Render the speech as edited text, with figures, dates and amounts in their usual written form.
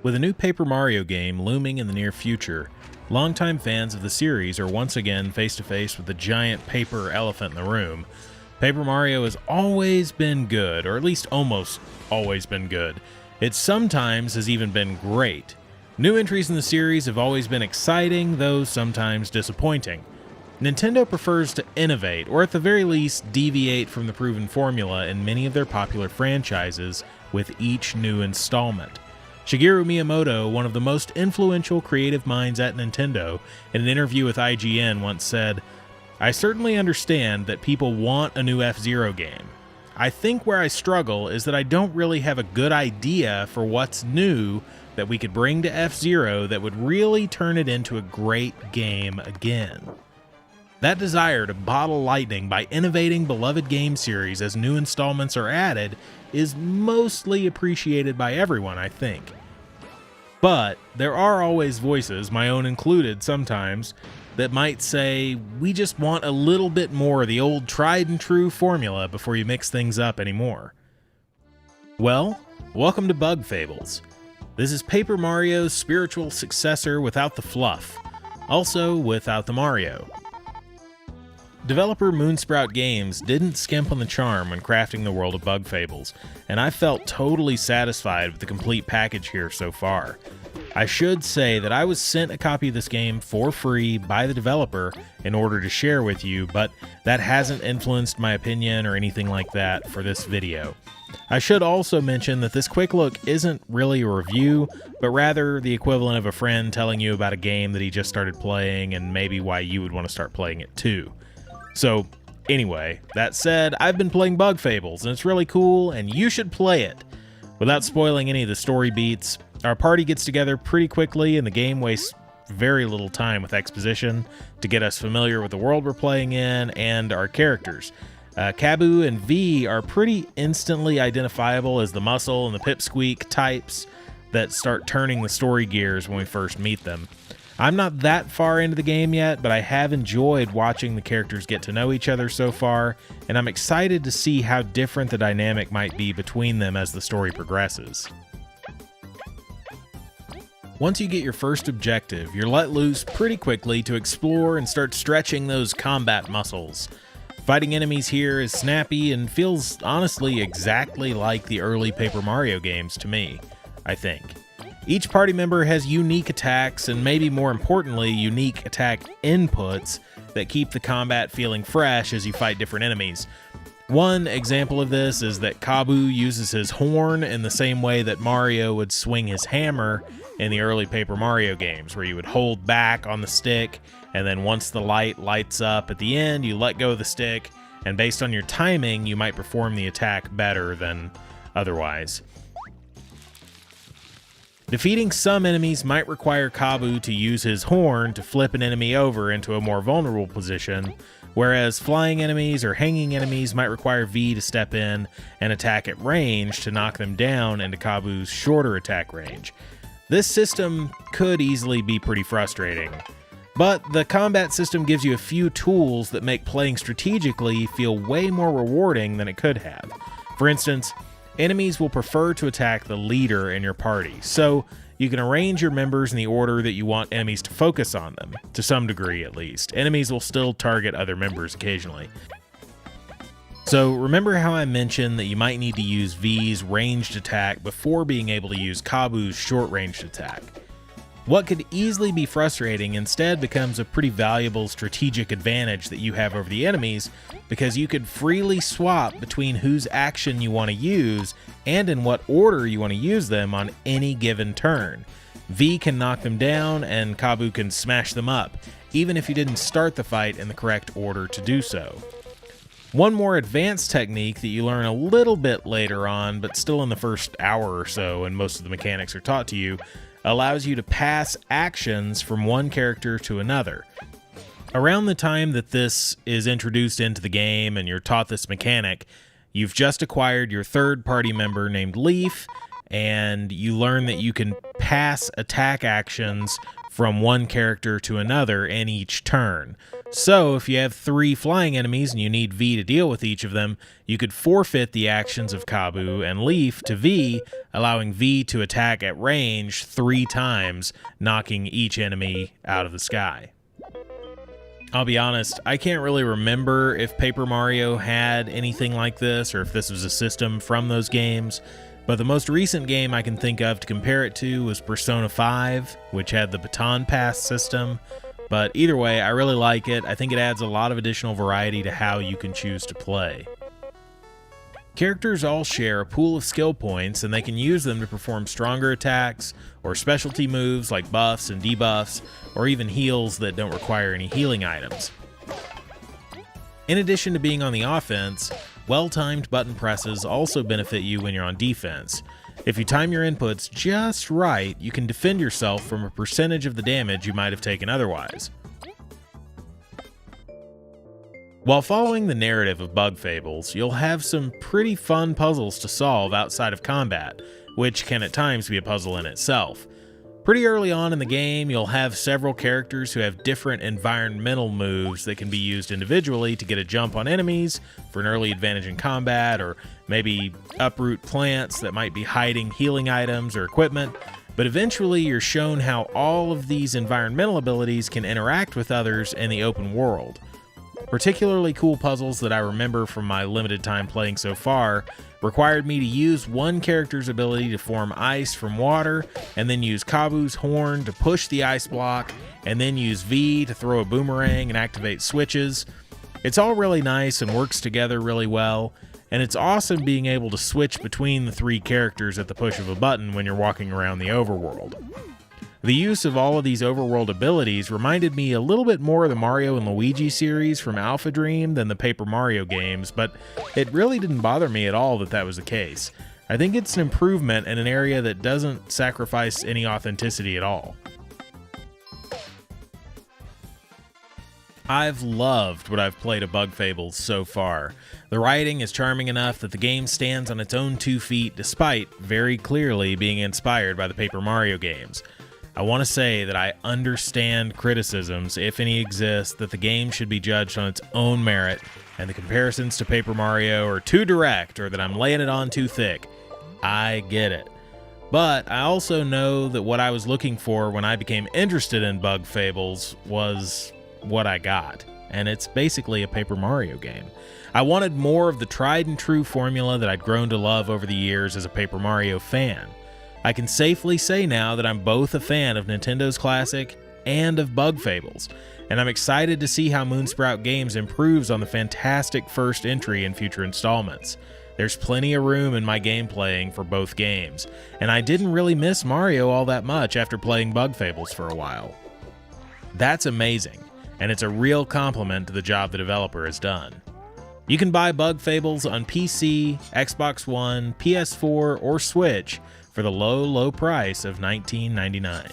With a new Paper Mario game looming in the near future, longtime fans of the series are once again face to face with the giant paper elephant in the room. Paper Mario has always been good, or at least almost always been good. It sometimes has even been great. New entries in the series have always been exciting, though sometimes disappointing. Nintendo prefers to innovate, or at the very least deviate from the proven formula in many of their popular franchises with each new installment. Shigeru Miyamoto, one of the most influential creative minds at Nintendo, in an interview with IGN once said, "I certainly understand that people want a new F-Zero game. I think where I struggle is that I don't really have a good idea for what's new that we could bring to F-Zero that would really turn it into a great game again." That desire to bottle lightning by innovating beloved game series as new installments are added is mostly appreciated by everyone, I think. But there are always voices, my own included sometimes, that might say, we just want a little bit more of the old tried and true formula before you mix things up anymore. Well, welcome to Bug Fables. This is Paper Mario's spiritual successor without the fluff, also without the Mario. Developer Moonsprout Games didn't skimp on the charm when crafting the world of Bug Fables, and I felt totally satisfied with the complete package here so far. I should say that I was sent a copy of this game for free by the developer in order to share with you, but that hasn't influenced my opinion or anything like that for this video. I should also mention that this quick look isn't really a review, but rather the equivalent of a friend telling you about a game that he just started playing and maybe why you would want to start playing it too. So anyway, that said, I've been playing Bug Fables and it's really cool and you should play it. Without spoiling any of the story beats, our party gets together pretty quickly and the game wastes very little time with exposition to get us familiar with the world we're playing in and our characters. Kabu and V are pretty instantly identifiable as the Muscle and the Pipsqueak types that start turning the story gears when we first meet them. I'm not that far into the game yet, but I have enjoyed watching the characters get to know each other so far, and I'm excited to see how different the dynamic might be between them as the story progresses. Once you get your first objective, you're let loose pretty quickly to explore and start stretching those combat muscles. Fighting enemies here is snappy and feels honestly exactly like the early Paper Mario games to me, I think. Each party member has unique attacks and maybe more importantly, unique attack inputs that keep the combat feeling fresh as you fight different enemies. One example of this is that Kabu uses his horn in the same way that Mario would swing his hammer in the early Paper Mario games, where you would hold back on the stick and then once the light lights up at the end, you let go of the stick, and based on your timing, you might perform the attack better than otherwise. Defeating some enemies might require Kabu to use his horn to flip an enemy over into a more vulnerable position, whereas flying enemies or hanging enemies might require V to step in and attack at range to knock them down into Kabu's shorter attack range. This system could easily be pretty frustrating, but the combat system gives you a few tools that make playing strategically feel way more rewarding than it could have. For instance, enemies will prefer to attack the leader in your party, so you can arrange your members in the order that you want enemies to focus on them, to some degree at least. Enemies will still target other members occasionally. So remember how I mentioned that you might need to use V's ranged attack before being able to use Kabu's short-ranged attack. What could easily be frustrating instead becomes a pretty valuable strategic advantage that you have over the enemies, because you could freely swap between whose action you want to use and in what order you want to use them on any given turn. V can knock them down and Kabu can smash them up, even if you didn't start the fight in the correct order to do so. One more advanced technique that you learn a little bit later on, but still in the first hour or so, and most of the mechanics are taught to you, allows you to pass actions from one character to another. Around the time that this is introduced into the game and you're taught this mechanic, you've just acquired your third party member named Leaf, and you learn that you can pass attack actions from one character to another in each turn. So if you have 3 flying enemies and you need V to deal with each of them, you could forfeit the actions of Kabu and Leaf to V, allowing V to attack at range 3 times, knocking each enemy out of the sky. I'll be honest, I can't really remember if Paper Mario had anything like this or if this was a system from those games, but the most recent game I can think of to compare it to was Persona 5, which had the baton pass system. But either way, I really like it. I think it adds a lot of additional variety to how you can choose to play. Characters all share a pool of skill points, and they can use them to perform stronger attacks or specialty moves like buffs and debuffs, or even heals that don't require any healing items. In addition to being on the offense, well-timed button presses also benefit you when you're on defense. If you time your inputs just right, you can defend yourself from a percentage of the damage you might have taken otherwise. While following the narrative of Bug Fables, you'll have some pretty fun puzzles to solve outside of combat, which can at times be a puzzle in itself. Pretty early on in the game, you'll have several characters who have different environmental moves that can be used individually to get a jump on enemies for an early advantage in combat, or maybe uproot plants that might be hiding healing items or equipment. But eventually you're shown how all of these environmental abilities can interact with others in the open world. Particularly cool puzzles that I remember from my limited time playing so far required me to use one character's ability to form ice from water, and then use Kabu's horn to push the ice block, and then use V to throw a boomerang and activate switches. It's all really nice and works together really well, and it's awesome being able to switch between the 3 characters at the push of a button when you're walking around the overworld. The use of all of these overworld abilities reminded me a little bit more of the Mario and Luigi series from Alpha Dream than the Paper Mario games, but it really didn't bother me at all that that was the case. I think it's an improvement in an area that doesn't sacrifice any authenticity at all. I've loved what I've played of Bug Fables so far. The writing is charming enough that the game stands on its own 2 feet despite very clearly being inspired by the Paper Mario games. I want to say that I understand criticisms, if any exist, that the game should be judged on its own merit, and the comparisons to Paper Mario are too direct or that I'm laying it on too thick. I get it. But I also know that what I was looking for when I became interested in Bug Fables was what I got, and it's basically a Paper Mario game. I wanted more of the tried and true formula that I'd grown to love over the years as a Paper Mario fan. I can safely say now that I'm both a fan of Nintendo's classic and of Bug Fables, and I'm excited to see how Moonsprout Games improves on the fantastic first entry in future installments. There's plenty of room in my game playing for both games, and I didn't really miss Mario all that much after playing Bug Fables for a while. That's amazing, and it's a real compliment to the job the developer has done. You can buy Bug Fables on PC, Xbox One, PS4, or Switch for the low, low price of $19.99.